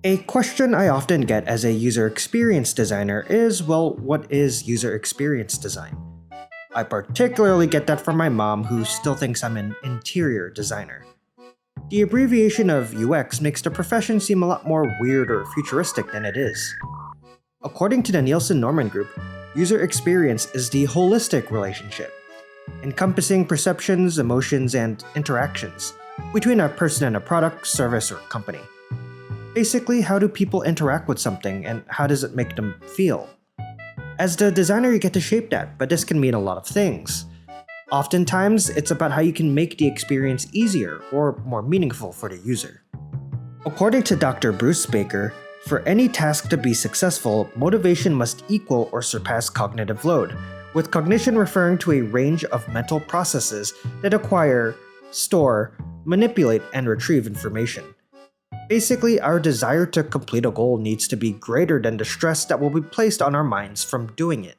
A question I often get as a user experience designer is, well, what is user experience design? I particularly get that from my mom, who still thinks I'm an interior designer. The abbreviation of UX makes the profession seem a lot more weird or futuristic than it is. According to the Nielsen Norman Group, user experience is the holistic relationship, encompassing perceptions, emotions, and interactions between a person and a product, service, or company. Basically, how do people interact with something and how does it make them feel? As the designer, you get to shape that, but this can mean a lot of things. Oftentimes, it's about how you can make the experience easier or more meaningful for the user. According to Dr. Bruce Baker, for any task to be successful, motivation must equal or surpass cognitive load, with cognition referring to a range of mental processes that acquire, store, manipulate, and retrieve information. Basically, our desire to complete a goal needs to be greater than the stress that will be placed on our minds from doing it.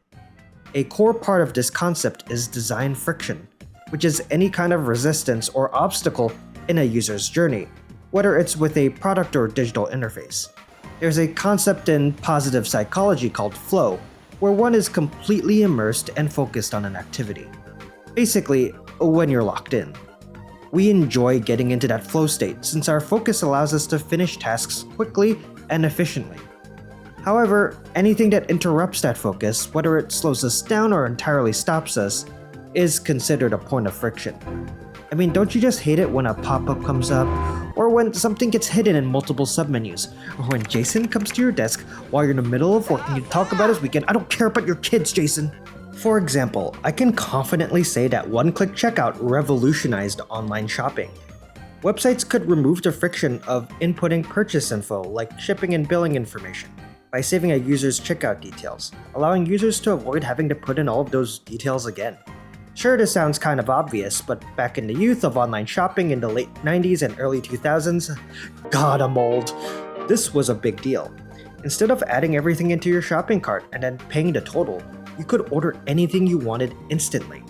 A core part of this concept is design friction, which is any kind of resistance or obstacle in a user's journey, whether it's with a product or digital interface. There's a concept in positive psychology called flow, where one is completely immersed and focused on an activity. Basically, when you're locked in. We enjoy getting into that flow state since our focus allows us to finish tasks quickly and efficiently. However, anything that interrupts that focus, whether it slows us down or entirely stops us, is considered a point of friction. I mean, don't you just hate it when a pop-up comes up, or when something gets hidden in multiple submenus, or when Jason comes to your desk while you're in the middle of work and you talk about his weekend? I don't care about your kids, Jason! For example, I can confidently say that one-click checkout revolutionized online shopping. Websites could remove the friction of inputting purchase info like shipping and billing information by saving a user's checkout details, allowing users to avoid having to put in all of those details again. Sure, this sounds kind of obvious, but back in the youth of online shopping in the late 90s and early 2000s, God, I'm old, this was a big deal. Instead of adding everything into your shopping cart and then paying the total, you could order anything you wanted instantly.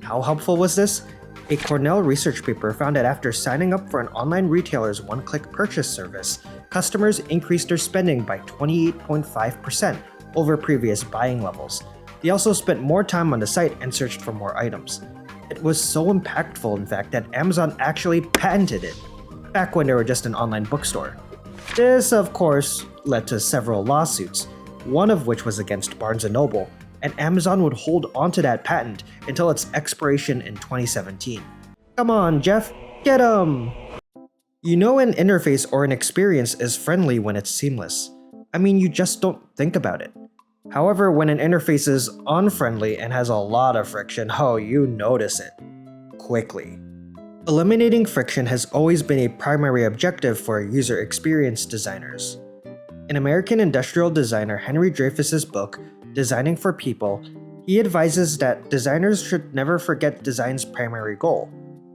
How helpful was this? A Cornell research paper found that after signing up for an online retailer's one-click purchase service, customers increased their spending by 28.5% over previous buying levels. They also spent more time on the site and searched for more items. It was so impactful, in fact, that Amazon actually patented it, back when they were just an online bookstore. This, of course, led to several lawsuits, one of which was against Barnes & Noble, and Amazon would hold onto that patent until its expiration in 2017. Come on, Jeff, get 'em! You know an interface or an experience is friendly when it's seamless. I mean, you just don't think about it. However, when an interface is unfriendly and has a lot of friction, oh, you notice it quickly. Eliminating friction has always been a primary objective for user experience designers. In American industrial designer Henry Dreyfuss's book, Designing for People, he advises that designers should never forget design's primary goal: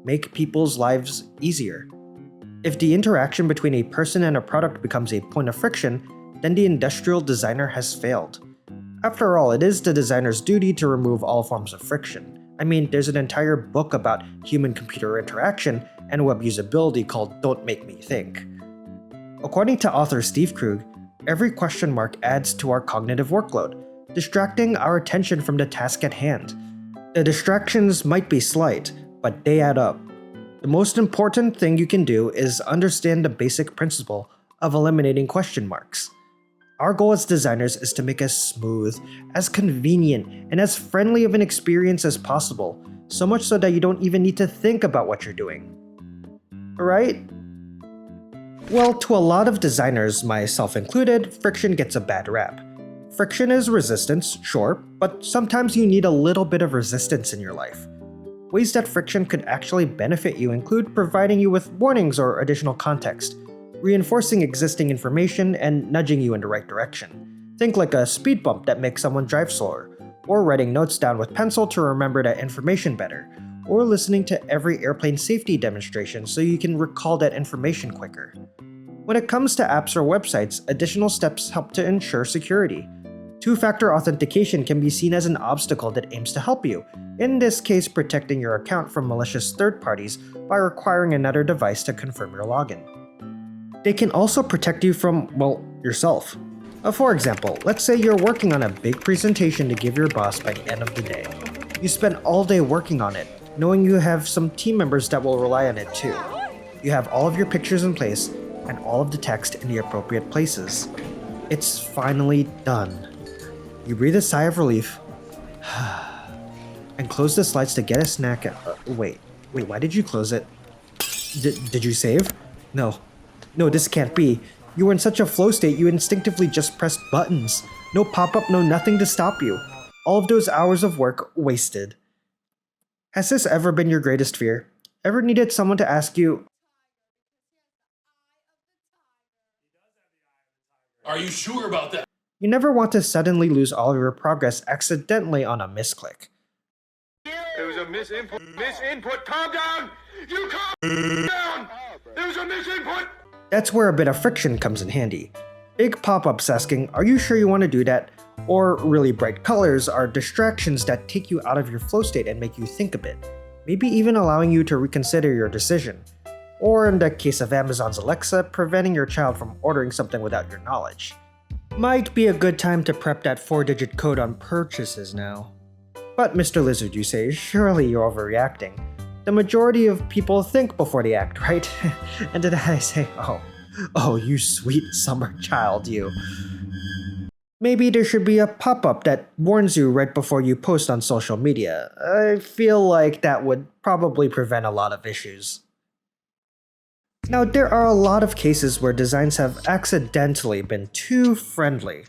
make people's lives easier. If the interaction between a person and a product becomes a point of friction, then the industrial designer has failed. After all, it is the designer's duty to remove all forms of friction. I mean, there's an entire book about human-computer interaction and web usability called Don't Make Me Think. According to author Steve Krug, every question mark adds to our cognitive workload, distracting our attention from the task at hand. The distractions might be slight, but they add up. The most important thing you can do is understand the basic principle of eliminating question marks. Our goal as designers is to make as smooth, as convenient, and as friendly of an experience as possible, so much so that you don't even need to think about what you're doing. Right? Well, to a lot of designers, myself included, friction gets a bad rap. Friction is resistance, sure, but sometimes you need a little bit of resistance in your life. Ways that friction could actually benefit you include providing you with warnings or additional context, reinforcing existing information, and nudging you in the right direction. Think like a speed bump that makes someone drive slower, or writing notes down with pencil to remember that information better, or listening to every airplane safety demonstration so you can recall that information quicker. When it comes to apps or websites, additional steps help to ensure security. Two-factor authentication can be seen as an obstacle that aims to help you, in this case protecting your account from malicious third parties by requiring another device to confirm your login. They can also protect you from, well, yourself. For example, let's say you're working on a big presentation to give your boss by the end of the day. You spend all day working on it, knowing you have some team members that will rely on it too. You have all of your pictures in place and all of the text in the appropriate places. It's finally done. You breathe a sigh of relief and close the slides to get a snack. Wait, why did you close it? Did you save? No, this can't be. You were in such a flow state you instinctively just pressed buttons. No pop-up, no nothing to stop you. All of those hours of work wasted. Has this ever been your greatest fear? Ever needed someone to ask you, "Are you sure about that?" You never want to suddenly lose all of your progress accidentally on a misclick. There was a misinput. Calm down! You calm down! There was a misinput! That's where a bit of friction comes in handy. Big pop-ups asking, are you sure you want to do that? Or really bright colors are distractions that take you out of your flow state and make you think a bit, maybe even allowing you to reconsider your decision. Or in the case of Amazon's Alexa, preventing your child from ordering something without your knowledge. Might be a good time to prep that 4-digit code on purchases now. But Mr. Lizard, you say, surely you're overreacting. The majority of people think before they act, right? And then I say, oh, you sweet summer child, you. Maybe there should be a pop-up that warns you right before you post on social media. I feel like that would probably prevent a lot of issues. Now, there are a lot of cases where designs have accidentally been too friendly.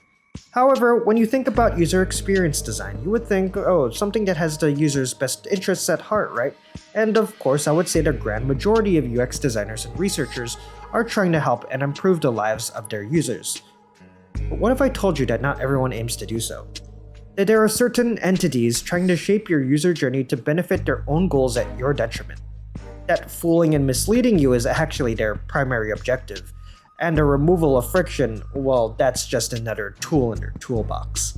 However, when you think about user experience design, you would think, something that has the user's best interests at heart, right? And of course, I would say the grand majority of UX designers and researchers are trying to help and improve the lives of their users. But what if I told you that not everyone aims to do so? That there are certain entities trying to shape your user journey to benefit their own goals at your detriment. That fooling and misleading you is actually their primary objective. And the removal of friction, well, that's just another tool in their toolbox.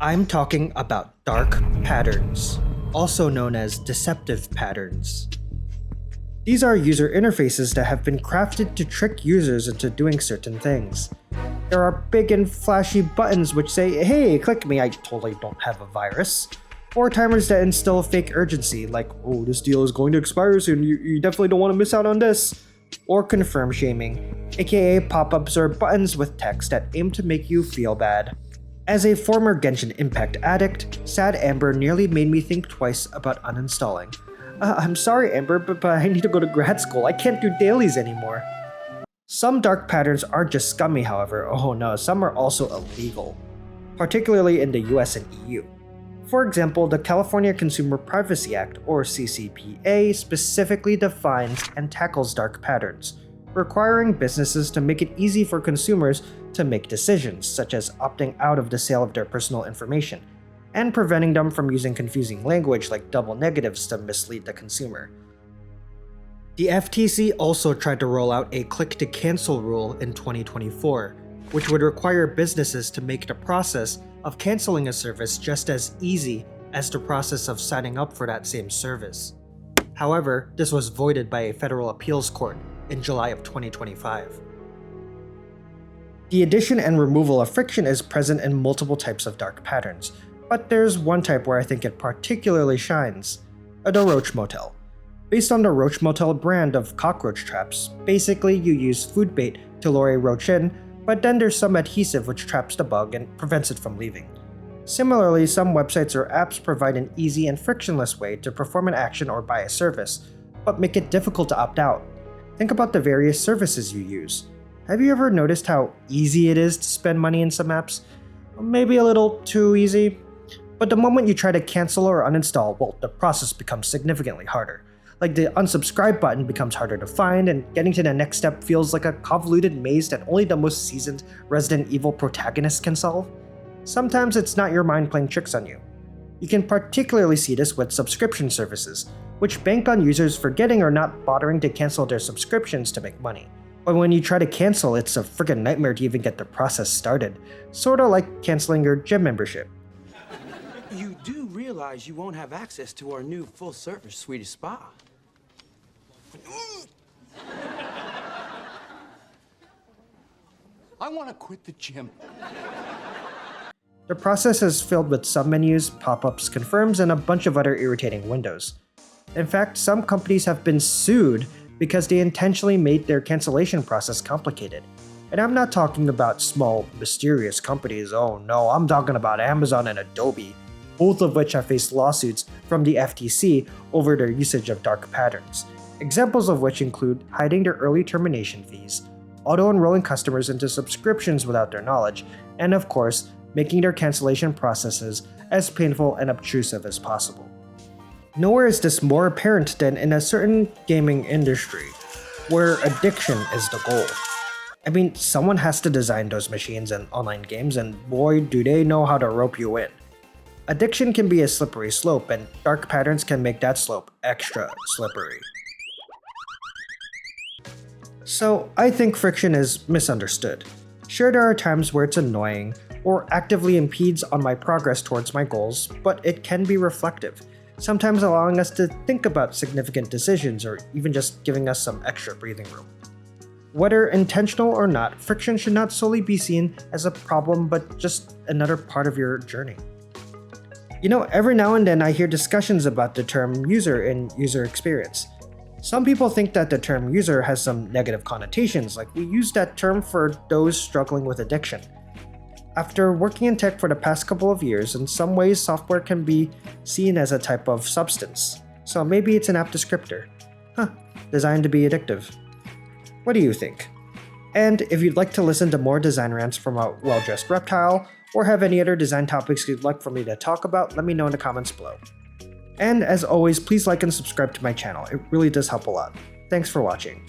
I'm talking about dark patterns, also known as deceptive patterns. These are user interfaces that have been crafted to trick users into doing certain things. There are big and flashy buttons which say, hey, click me, I totally don't have a virus. Or timers that instill fake urgency, like, this deal is going to expire soon, you definitely don't want to miss out on this. Or confirm shaming, aka pop-ups or buttons with text that aim to make you feel bad. As a former Genshin Impact addict, Sad Amber nearly made me think twice about uninstalling. I'm sorry Amber, but I need to go to grad school, I can't do dailies anymore. Some dark patterns aren't just scummy, however, some are also illegal, particularly in the US and EU. For example, the California Consumer Privacy Act, or CCPA, specifically defines and tackles dark patterns, requiring businesses to make it easy for consumers to make decisions, such as opting out of the sale of their personal information, and preventing them from using confusing language like double negatives to mislead the consumer. The FTC also tried to roll out a click-to-cancel rule in 2024, which would require businesses to make the process of canceling a service just as easy as the process of signing up for that same service. However, this was voided by a federal appeals court in July of 2025. The addition and removal of friction is present in multiple types of dark patterns, but there's one type where I think it particularly shines: the roach motel. Based on the Roach Motel brand of cockroach traps, basically you use food bait to lure a roach in, but then there's some adhesive which traps the bug and prevents it from leaving. Similarly, some websites or apps provide an easy and frictionless way to perform an action or buy a service, but make it difficult to opt out. Think about the various services you use. Have you ever noticed how easy it is to spend money in some apps? Maybe a little too easy? But the moment you try to cancel or uninstall, the process becomes significantly harder. Like the unsubscribe button becomes harder to find, and getting to the next step feels like a convoluted maze that only the most seasoned Resident Evil protagonist can solve. Sometimes it's not your mind playing tricks on you. You can particularly see this with subscription services, which bank on users forgetting or not bothering to cancel their subscriptions to make money. But when you try to cancel, it's a friggin' nightmare to even get the process started, sorta like canceling your gym membership. You do realize you won't have access to our new full-service Swedish spa. I want to quit the gym. The process is filled with submenus, pop-ups, confirms, and a bunch of other irritating windows. In fact, some companies have been sued because they intentionally made their cancellation process complicated. And I'm not talking about small, mysterious companies, oh no, I'm talking about Amazon and Adobe, both of which have faced lawsuits from the FTC over their usage of dark patterns. Examples of which include hiding their early termination fees, auto-enrolling customers into subscriptions without their knowledge, and of course, making their cancellation processes as painful and obtrusive as possible. Nowhere is this more apparent than in a certain gaming industry, where addiction is the goal. I mean, someone has to design those machines and online games, and boy do they know how to rope you in. Addiction can be a slippery slope, and dark patterns can make that slope extra slippery. So, I think friction is misunderstood. Sure, there are times where it's annoying, or actively impedes on my progress towards my goals, but it can be reflective, sometimes allowing us to think about significant decisions or even just giving us some extra breathing room. Whether intentional or not, friction should not solely be seen as a problem but just another part of your journey. You know, every now and then I hear discussions about the term user in user experience. Some people think that the term user has some negative connotations, like we use that term for those struggling with addiction. After working in tech for the past couple of years, in some ways software can be seen as a type of substance. So maybe it's an apt descriptor. Designed to be addictive. What do you think? And if you'd like to listen to more design rants from a well-dressed reptile, or have any other design topics you'd like for me to talk about, let me know in the comments below. And as always, please like and subscribe to my channel. It really does help a lot. Thanks for watching.